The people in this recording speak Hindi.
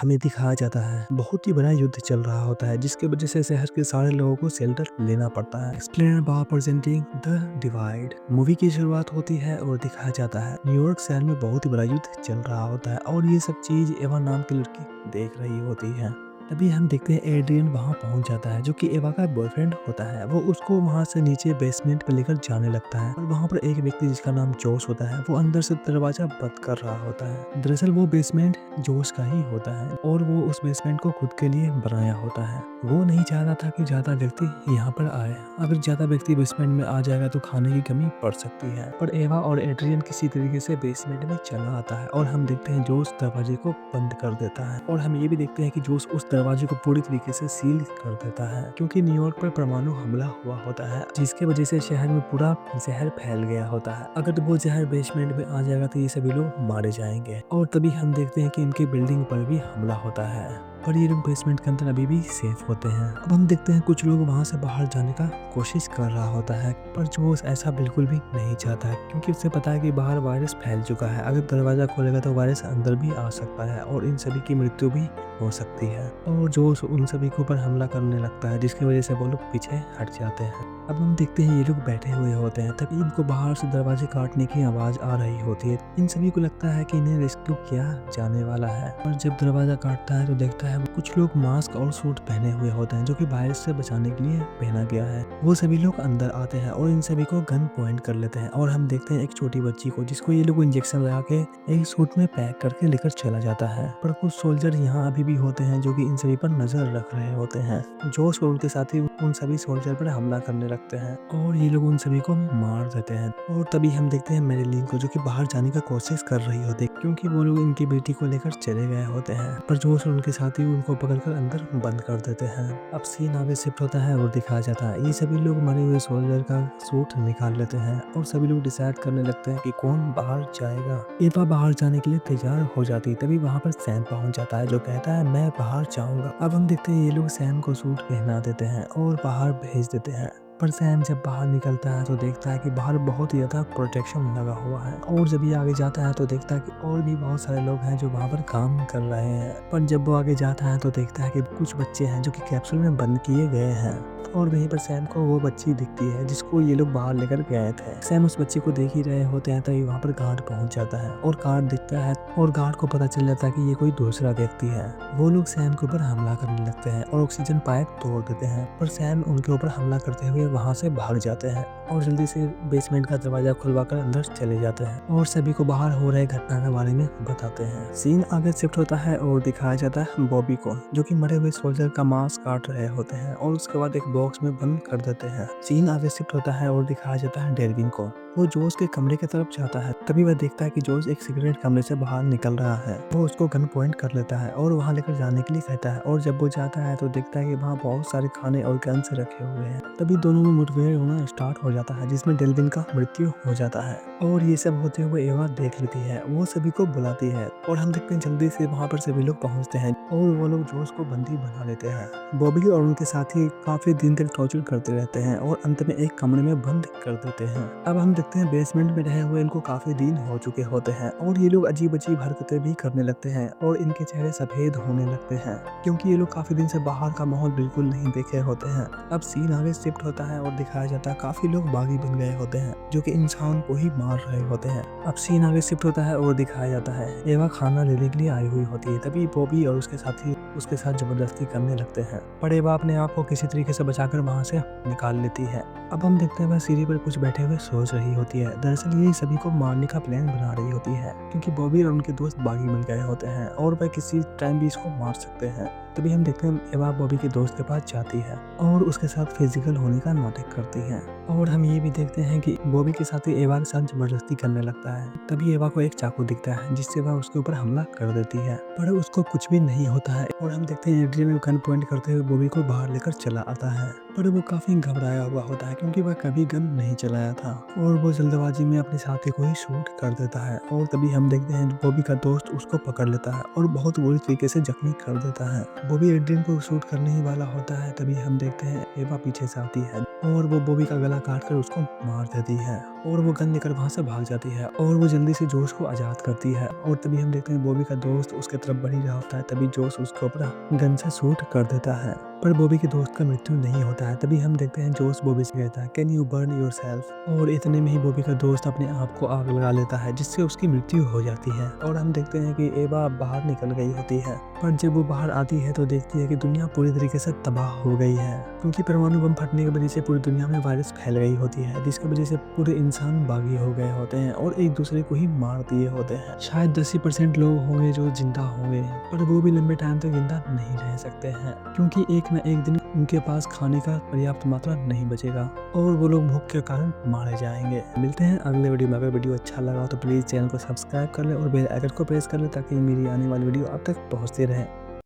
हमें दिखाया जाता है बहुत ही बड़ा युद्ध चल रहा होता है जिसकी वजह से शहर के सारे लोगों को शेल्टर लेना पड़ता है। Explainer bar presenting the divide. Movie की शुरुआत होती है और दिखाया जाता है न्यूयॉर्क शहर में बहुत ही बड़ा युद्ध चल रहा होता है और ये सब चीज एवा नाम की लड़की देख रही होती है। तभी हम देखते हैं एड्रियन वहां पहुंच जाता है जो कि एवा का बॉयफ्रेंड होता है। वो उसको वहां से नीचे बेसमेंट पे लेकर जाने लगता है और वहां पर एक व्यक्ति जिसका नाम जोश होता है वो अंदर से दरवाजा बंद कर रहा होता है। दरअसल वो बेसमेंट जोश का ही होता है और वो उस बेसमेंट को खुद के लिए बनाया होता है। वो नहीं चाहता था कि ज्यादा व्यक्ति यहाँ पर आए। अगर ज्यादा व्यक्ति बेसमेंट में आ जाएगा तो खाने की कमी पड़ सकती है। पर एवा और एड्रियन किसी तरीके से बेसमेंट में चला आता है और हम देखते हैं जोश दरवाजे को बंद कर देता है और हम ये भी देखते हैं कि जोश उस दरवाजे को पूरी तरीके से सील कर देता है क्योंकि न्यूयॉर्क पर परमाणु हमला हुआ होता है जिसके वजह से शहर में पूरा जहर फैल गया होता है। अगर वो जहर बेसमेंट में आ जाएगा तो ये सभी लोग मारे जाएंगे। और तभी हम देखते हैं कि इनकी बिल्डिंग पर भी हमला होता है पर ये लोग बेसमेंट के अंदर अभी भी सेफ होते हैं। अब हम देखते हैं कुछ लोग वहां से बाहर जाने का कोशिश कर रहा होता है पर जोश ऐसा बिल्कुल भी नहीं चाहता है क्योंकि उसे पता है कि बाहर वायरस फैल चुका है। अगर दरवाजा खोलेगा तो वायरस अंदर भी आ सकता है और इन सभी की मृत्यु भी हो सकती है। और जोश उन सभी के ऊपर हमला करने लगता है जिसकी वजह से वो लोग पीछे हट जाते हैं। अब हम देखते हैं ये लोग बैठे हुए होते हैं तभी इनको बाहर से दरवाजे काटने की आवाज आ रही होती है। इन सभी को लगता है कि इन्हें रेस्क्यू किया जाने वाला है और जब दरवाजा काटता है तो देखता है कुछ लोग मास्क और सूट पहने हुए होते हैं जो कि वायरस से बचाने के लिए पहना गया है। वो सभी लोग अंदर आते हैं और इन सभी को गन पॉइंट कर लेते हैं और हम देखते हैं एक छोटी बच्ची को जिसको ये लोग इंजेक्शन लगा के एक सूट में पैक करके लेकर चला जाता है। पर कुछ सोल्जर यहाँ अभी भी होते हैं जो कि इन सभी पर नजर रख रहे होते हैं। जोश और उनके साथी उन सभी सोल्जर पर हमला करने लगते हैं और ये लोग उन सभी को मार देते हैं। और तभी हम देखते हैं मेरिलिन को जो कि बाहर जाने का कोशिश कर रही होती है क्योंकि वो लोग इनकी बेटी को लेकर चले गए होते हैं। पर जोश और उनके साथी उनको पकड़कर अंदर बंद कर देते हैं। अब सीन आगे शिफ्ट होता है और दिखाया जाता है ये सभी लोग मरे हुए सोल्जर का सूट निकाल लेते हैं और सभी लोग डिसाइड करने लगते हैं कि कौन बाहर जाएगा। एवा बाहर जाने के लिए तैयार हो जाती है तभी वहां पर सैम पहुंच जाता है जो कहता है मैं बाहर जाऊंगा। अब हम देखते हैं ये लोग सैम को सूट पहना देते हैं और बाहर भेज देते हैं। पर सैम जब बाहर निकलता है तो देखता है कि बाहर बहुत ही ज्यादा प्रोटेक्शन लगा हुआ है और जब ये आगे जाता है तो देखता है कि और भी बहुत सारे लोग हैं जो वहां पर काम कर रहे हैं। पर जब वो आगे जाता है तो देखता है कि कुछ बच्चे हैं जो कि कैप्सूल में बंद किए गए हैं और वहीं पर सैम को वो बच्ची दिखती है जिसको ये लोग बाहर लेकर गए थे। सैम उस बच्ची को देख ही रहे होते हैं तभी वहाँ पर गार्ड पहुंच जाता है और गार्ड दिखता है और गार्ड को पता चल जाता है कि ये कोई दूसरा व्यक्ति है। वो लोग सैम के ऊपर हमला करने लगते हैं और ऑक्सीजन पाइप तोड़ देते हैं पर सैम उनके ऊपर हमला करते हुए वहां से भाग जाते हैं और जल्दी से बेसमेंट का दरवाजा खुलवाकर अंदर चले जाते हैं और सभी को बाहर हो रहे घटना के बारे में बताते हैं। सीन आगे शिफ्ट होता है और दिखाया जाता है बॉबी को जो कि मरे हुए सोल्जर का मांस काट रहे होते हैं और उसके बाद एक बॉक्स में बंद कर देते हैं। सीन आगे शिफ्ट होता है और दिखाया जाता है डेरविन को। वो जोश के कमरे की तरफ जाता है तभी वह देखता है कि जोश एक सिगरेट कमरे से बाहर निकल रहा है। वो उसको गन पॉइंट कर लेता है और वहां लेकर जाने के लिए कहता है और जब वो जाता है तो देखता है कि वहाँ बहुत सारे खाने और गन्स रखे हुए हैं। तभी दोनों में मुठभेड़ होना स्टार्ट हो जाता है जिसमें डेल्विन का मृत्यु हो जाता है और ये सब होते हुए एवा देख लेती है। वो सभी को बुलाती है और हम देखते हैं जल्दी से वहाँ पर सभी लोग पहुँचते हैं और वो लोग जोश को बंदी बना लेते हैं। बॉबी और उनके साथी काफी दिन तक टॉर्चर करते रहते हैं और अंत में एक कमरे में बंद कर देते हैं। अब हम देखते हैं बेसमेंट में रहे हुए इनको काफी दिन हो चुके होते हैं और ये लोग अजीब अजीब हरकतें भी करने लगते हैं और इनके चेहरे सफेद होने लगते हैं क्योंकि ये लोग काफी दिन से बाहर का माहौल बिल्कुल नहीं देखे होते हैं। अब सीन आगे शिफ्ट होता है और दिखाया जाता है काफी लोग बागी बन गए होते हैं जो कि इंसान को ही मार रहे होते हैं। अब सीन आगे शिफ्ट होता है और दिखाया जाता है एवा खाना लेने के लिए आई हुई होती है तभी बॉबी और उसके साथी उसके साथ जबरदस्ती करने लगते हैं पर एवा अपने आप को किसी तरीके से बचाकर वहां से निकाल लेती है। अब हम देखते हैं वह सीढ़ी पर कुछ बैठे हुए सोच रही होती है। दरअसल ये सभी को मारने का प्लान बना रही होती है क्योंकि बॉबी और उनके दोस्त बागी बन गए होते हैं और वह किसी टाइम भी इसको मार सकते हैं। तभी हम देखते हैं एवा बॉबी के दोस्त के पास जाती है और उसके साथ फिजिकल होने का नाटक करती है और हम ये भी देखते हैं कि बॉबी के साथ एवा के साथ जबरदस्ती करने लगता है। तभी एवा को एक चाकू दिखता है जिससे वह उसके ऊपर हमला कर देती है पर उसको कुछ भी नहीं होता है और हम देखते हैं एड्रियन गन पॉइंट करते हुए बॉबी को बाहर लेकर चला आता है पर वो काफी घबराया हुआ होता है क्योंकि वह कभी गन नहीं चलाया था और वो जल्दबाजी में अपने साथी को ही शूट कर देता है। और तभी हम देखते हैं बॉबी का दोस्त उसको पकड़ लेता है और बहुत बुरी तरीके से जख्मी कर देता है। बॉबी एड्रियन को शूट करने ही वाला होता है तभी हम देखते हैं एवा पीछे से आती है और वो बॉबी का गला काट कर उसको मार देती है और वो गन लेकर वहाँ से भाग जाती है और वो जल्दी से जोश को आज़ाद करती है। और तभी हम देखते हैं बॉबी का दोस्त उसके तरफ बढ़ ही रहा होता है, तभी जोश उसके ऊपर गन से शूट कर देता है, पर बॉबी के दोस्त का मृत्यु नहीं होता है। तभी हम देखते हैं जोश बॉबी से कहता है, कैन यू बर्न योरसेल्फ, और इतने में ही बॉबी का दोस्त अपने आप को आग लगा लेता है, जिससे उसकी मृत्यु हो जाती है। और हम देखते हैं कि एवा बाहर निकल गई होती है, पर जब वो बाहर आती है तो देखती है कि दुनिया पूरी तरीके से तबाह हो गई है, क्योंकि परमाणु बम फटने की वजह से पूरी दुनिया में वायरस फैल गई होती है, जिसकी वजह से पूरे इंसान बागी हो गए होते हैं और एक दूसरे को ही मार दिए होते हैं। शायद 10% लोग होंगे जो जिंदा होंगे, पर वो भी लंबे टाइम तक जिंदा नहीं रह सकते हैं, क्योंकि एक न एक दिन उनके पास खाने का पर्याप्त मात्रा नहीं बचेगा और वो लोग भूख के कारण मारे जाएंगे। मिलते हैं अगले वीडियो में। अगर वीडियो अच्छा लगा तो प्लीज़ चैनल को सब्सक्राइब कर ले और बेल आइकन को प्रेस कर ले, ताकि मेरी आने वाली वीडियो आप तक पहुंचती रहे।